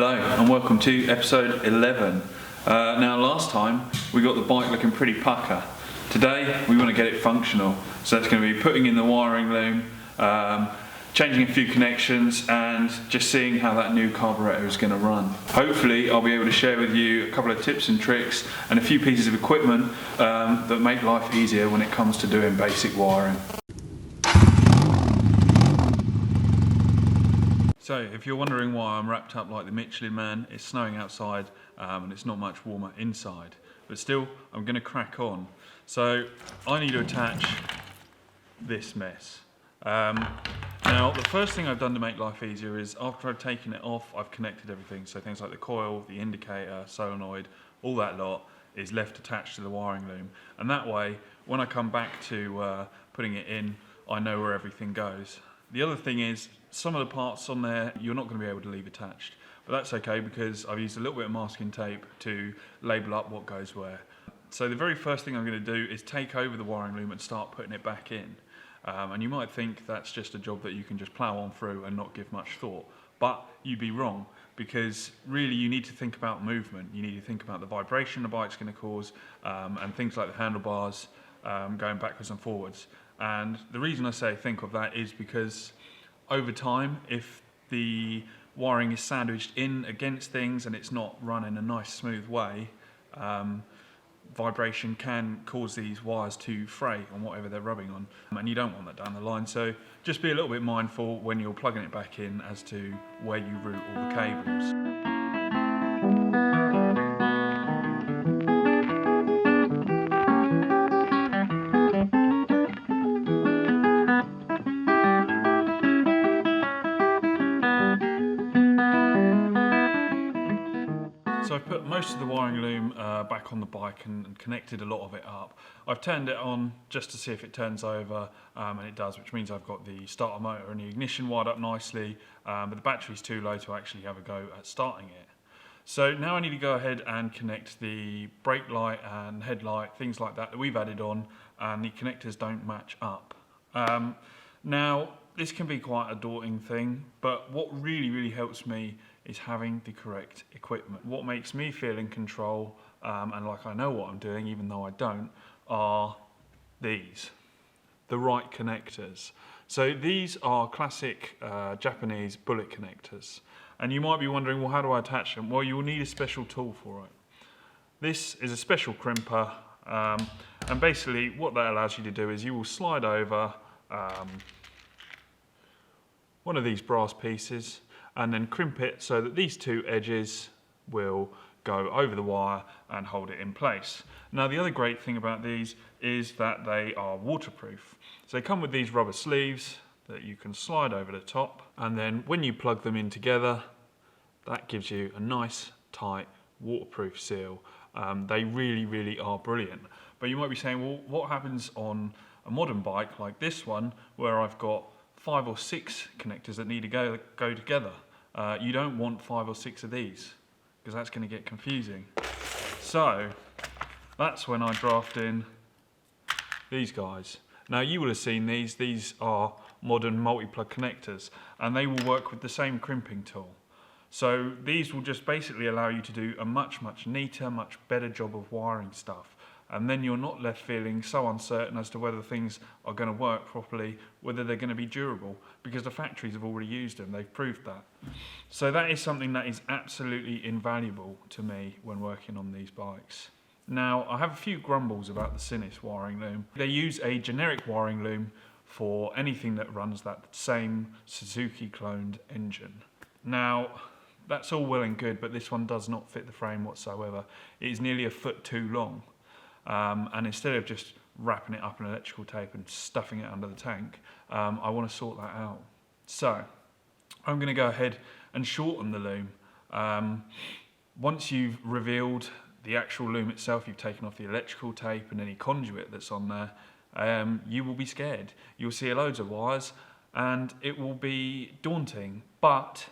Hello and welcome to episode 11. Now last time we got the bike looking pretty pucker. Today we want to get it functional, so that's going to be putting in the wiring loom, changing a few connections and just seeing how that new carburetor is going to run. Hopefully I'll be able to share with you a couple of tips and tricks and a few pieces of equipment that make life easier when it comes to doing basic wiring. So if you're wondering why I'm wrapped up like the Michelin Man, it's snowing outside and it's not much warmer inside. But still, I'm going to crack on. So I need to attach this mess. Now the first thing I've done to make life easier is after I've taken it off, I've connected everything. So things like the coil, the indicator, solenoid, all that lot is left attached to the wiring loom. And that way, when I come back to putting it in, I know where everything goes. The other thing is, some of the parts on there you're not going to be able to leave attached, but that's okay because I've used a little bit of masking tape to label up what goes where. So the very first thing I'm going to do is take over the wiring loom and start putting it back in. And you might think that's just a job that you can just plough on through and not give much thought, but you'd be wrong, because really you need to think about movement. You need to think about the vibration the bike's going to cause and things like the handlebars going backwards and forwards. And the reason I say think of that is because over time, if the wiring is sandwiched in against things and it's not run in a nice smooth way, vibration can cause these wires to fray on whatever they're rubbing on, and you don't want that down the line. So just be a little bit mindful when you're plugging it back in as to where you route all the cables. So I've put most of the wiring loom back on the bike and connected a lot of it up. I've turned it on just to see if it turns over, and it does, which means I've got the starter motor and the ignition wired up nicely, but the battery's too low to actually have a go at starting it. So now I need to go ahead and connect the brake light and headlight, things like that we've added on, and the connectors don't match up. Now this can be quite a daunting thing, but what really helps me is having the correct equipment. What makes me feel in control and like I know what I'm doing even though I don't, are these, the right connectors. So these are classic Japanese bullet connectors, and you might be wondering, well, how do I attach them? Well, you'll need a special tool for it. This is a special crimper, and basically what that allows you to do is you will slide over one of these brass pieces and then crimp it so that these two edges will go over the wire and hold it in place. Now the other great thing about these is that they are waterproof. So they come with these rubber sleeves that you can slide over the top, and then when you plug them in together, that gives you a nice tight waterproof seal. They really are brilliant. But you might be saying, well, what happens on a modern bike like this one where I've got 5 or 6 connectors that need to go together? You don't want 5 or 6 of these, because that's going to get confusing. So that's when I draft in these guys. Now you will have seen these are modern multi-plug connectors, and they will work with the same crimping tool. So these will just basically allow you to do a much neater, much better job of wiring stuff. And then you're not left feeling so uncertain as to whether things are going to work properly, whether they're going to be durable, because the factories have already used them, they've proved that. So that is something that is absolutely invaluable to me when working on these bikes. Now, I have a few grumbles about the Sinis wiring loom. They use a generic wiring loom for anything that runs that same Suzuki cloned engine. Now, that's all well and good, but this one does not fit the frame whatsoever. It is nearly a foot too long. And instead of just wrapping it up in electrical tape and stuffing it under the tank, I want to sort that out. So I'm going to go ahead and shorten the loom. Once you've revealed the actual loom itself, you've taken off the electrical tape and any conduit that's on there, you will be scared. You'll see loads of wires and it will be daunting, but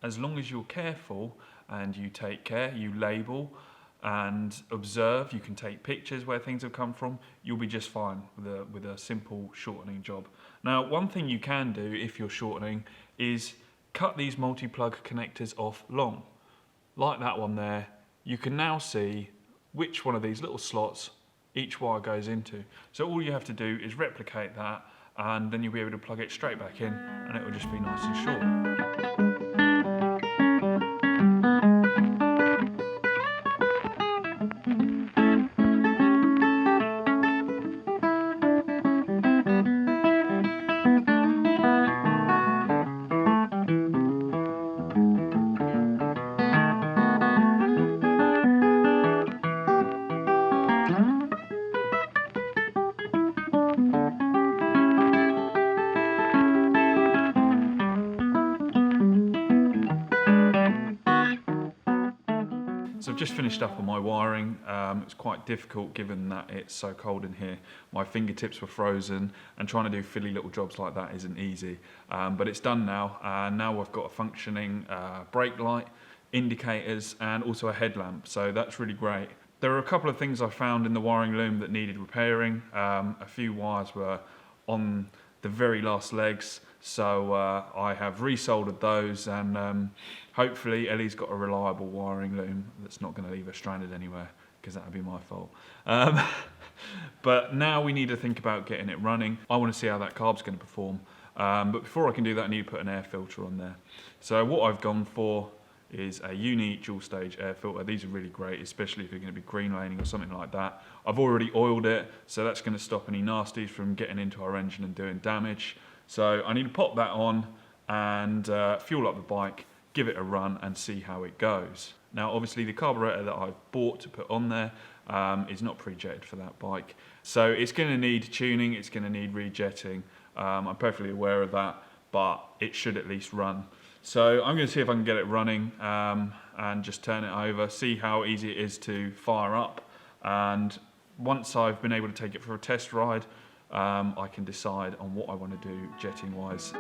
as long as you're careful and you take care, you label and observe, you can take pictures where things have come from, you'll be just fine with a simple shortening job. Now, one thing you can do if you're shortening is cut these multi-plug connectors off long. like that one there, you can now see which one of these little slots each wire goes into. So all you have to do is replicate that, and then you'll be able to plug it straight back in, and it will just be nice and short. So I've just finished up on my wiring. It's quite difficult given that it's so cold in here. My fingertips were frozen, and trying to do fiddly little jobs like that isn't easy. But it's done now, and now I've got a functioning brake light, indicators, and also a headlamp, so that's really great. There are a couple of things I found in the wiring loom that needed repairing. A few wires were on the very last legs, so I have resoldered those, and hopefully Ellie's got a reliable wiring loom that's not going to leave her stranded anywhere, because that would be my fault. But now we need to think about getting it running. I want to see how that carb's going to perform, but before I can do that I need to put an air filter on there. So what I've gone for is a Uni dual stage air filter. These are really great, especially if you're going to be green laning or something like that. I've already oiled it, so that's going to stop any nasties from getting into our engine and doing damage. So I need to pop that on and fuel up the bike, give it a run and see how it goes. Now obviously the carburetor that I've bought to put on there is not pre-jetted for that bike. So it's going to need tuning, it's going to need rejetting. I'm perfectly aware of that, but it should at least run. So I'm going to see if I can get it running and just turn it over, see how easy it is to fire up. And once I've been able to take it for a test ride, I can decide on what I want to do jetting wise.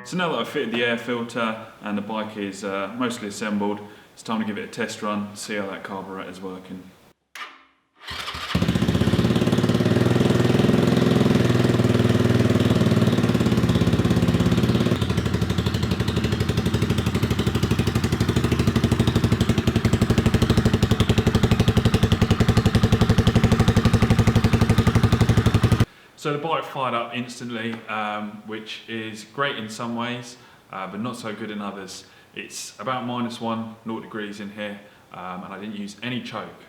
So now that I've fitted the air filter and the bike is mostly assembled, it's time to give it a test run, see how that carburetor is working. So the bike fired up instantly, which is great in some ways, but not so good in others. It's about -1, 0 degrees in here, and I didn't use any choke,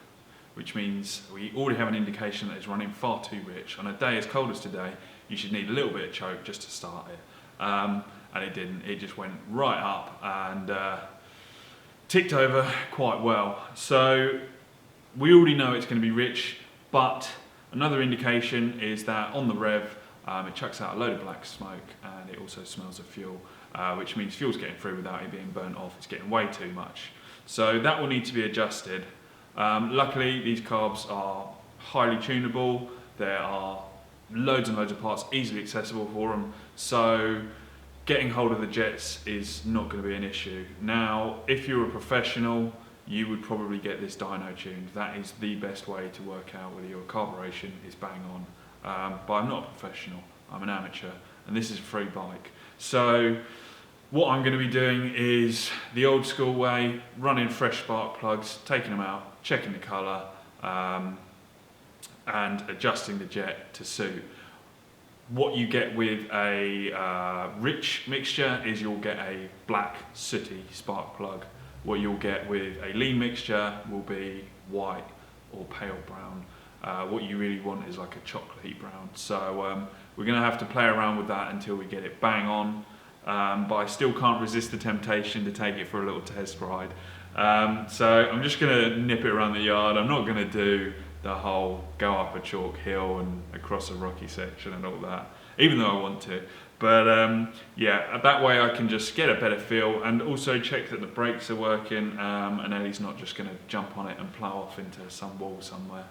which means we already have an indication that it's running far too rich. On a day as cold as today, you should need a little bit of choke just to start it. And it didn't, it just went right up and ticked over quite well. So we already know it's going to be rich, but another indication is that on the rev, it chucks out a load of black smoke, and it also smells of fuel, which means fuel's getting through without it being burnt off. It's getting way too much. So that will need to be adjusted. Luckily, these carbs are highly tunable. There are loads and loads of parts easily accessible for them. So getting hold of the jets is not going to be an issue. Now, if you're a professional, you would probably get this dyno tuned. That is the best way to work out whether your carburation is bang on. But I'm not a professional, I'm an amateur, and this is a free bike. So what I'm going to be doing is the old school way, running fresh spark plugs, taking them out, checking the colour, and adjusting the jet to suit. What you get with a rich mixture is you'll get a black sooty spark plug. What you'll get with a lean mixture will be white or pale brown. What you really want is like a chocolatey brown. So we're going to have to play around with that until we get it bang on. But I still can't resist the temptation to take it for a little test ride. So I'm just going to nip it around the yard. I'm not going to do the whole go up a chalk hill and across a rocky section and all that, even though I want to. But yeah, that way I can just get a better feel and also check that the brakes are working, and Ellie's not just going to jump on it and plough off into some wall somewhere.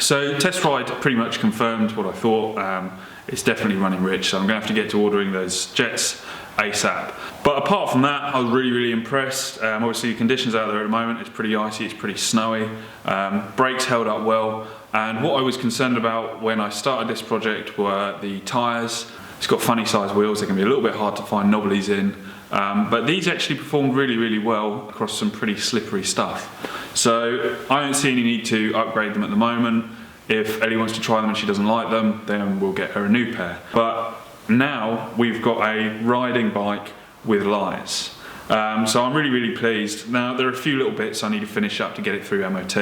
So test ride pretty much confirmed what I thought. It's definitely running rich, so I'm going to have to get to ordering those jets ASAP. But apart from that, I was really impressed. Obviously the conditions out there at the moment, it's pretty icy, it's pretty snowy. Brakes held up well, and what I was concerned about when I started this project were the tyres. It's got funny sized wheels, they can be a little bit hard to find knobblies in, but these actually performed really well across some pretty slippery stuff. So I don't see any need to upgrade them at the moment. If Ellie wants to try them and she doesn't like them, then we'll get her a new pair. But now we've got a riding bike with lights. So I'm really pleased. Now there are a few little bits I need to finish up to get it through MOT.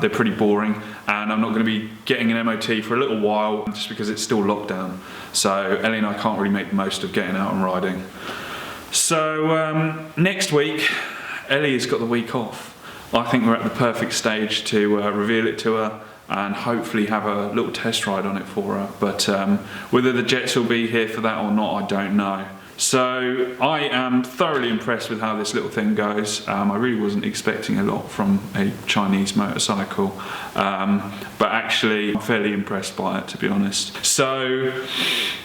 They're pretty boring, and I'm not going to be getting an MOT for a little while just because it's still lockdown. So Ellie and I can't really make the most of getting out and riding. So next week, Ellie has got the week off. I think we're at the perfect stage to reveal it to her and hopefully have a little test ride on it for her. But whether the jets will be here for that or not, I don't know. So I am thoroughly impressed with how this little thing goes. I really wasn't expecting a lot from a Chinese motorcycle, but actually I'm fairly impressed by it, to be honest. So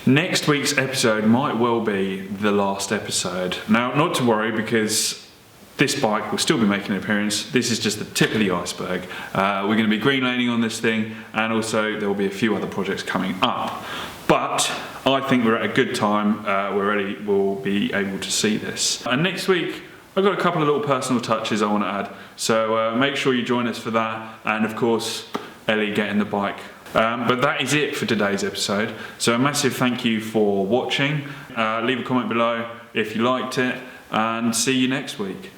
next week's episode might well be the last episode. Now, not to worry, because this bike will still be making an appearance. This is just the tip of the iceberg. We're going to be green laning on this thing, and also there will be a few other projects coming up. But I think we're at a good time where Ellie will be able to see this. And next week, I've got a couple of little personal touches I want to add. So make sure you join us for that. And of course, Ellie getting the bike. But that is it for today's episode. So a massive thank you for watching. Leave a comment below if you liked it, and see you next week.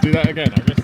Do that again, I guess.